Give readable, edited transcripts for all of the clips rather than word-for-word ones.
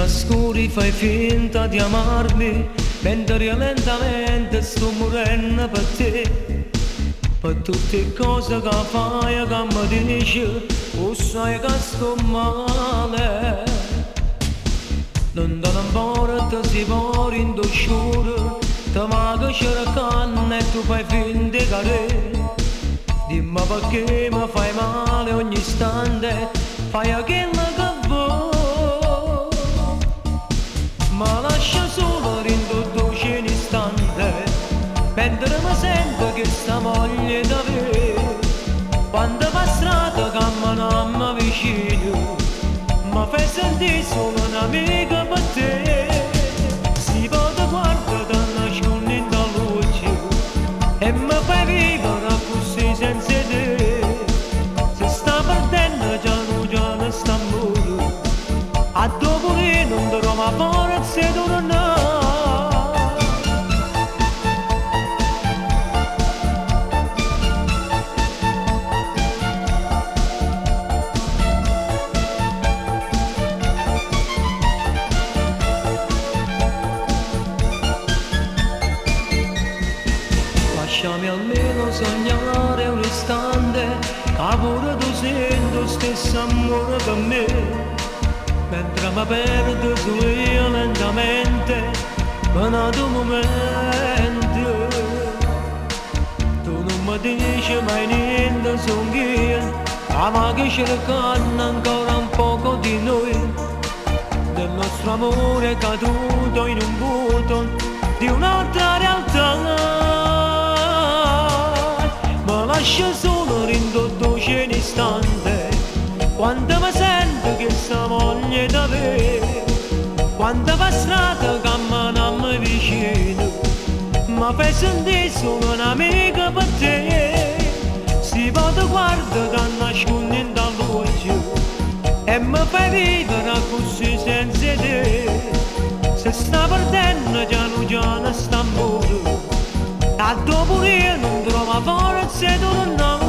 nascondi fai finta di amarmi, mentre lentamente sto morendo per te. Per tutte le cose che fai che mi dici, o sai che sto male. Non te ne importa se vuoi in docciore, ti manca cercando e tu fai finta che re. Dimmi perché mi fai male ogni istante, fai quello che vuoi. Ma lascia solo rindoce un istante, mentre mi sento che sta moglie da me. Quando va strada camminiamo vicino, mi fai sentire solo un'amica per te. Si vota guarda da nascondere da luce e mi fai vivere così senza te. Se sta perdendo piano piano sta morendo, a dopo che non trova forza di tornare. Lasciami almeno sognare un istante, che pure tu senti lo stesso amore per me. Mentre mi perdo su io lentamente, venuto un momento. Tu non mi dici mai niente, sono io, ma che cercando ancora un poco di noi. Del nostro amore caduto in un vuoto di un'altra realtà. Lascia solo rindoce un istante, quando mi sento che sta moglie da me. Quando va strada camminiamo vicino, mi fai sentire solo un'amica per te. Si vota guarda da nascondere da luce e mi fai vivere così senza te. Se sta perdendo piano piano sta morendo, a dopo io non trova forza di tornare.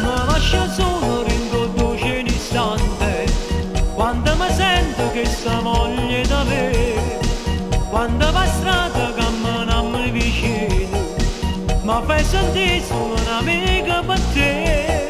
Ma lascia solo rindoce un istante, quando mi sento che sta moglie da me. Quando va strada camminiamo vicino, ma fai sentire solo un'amica per te.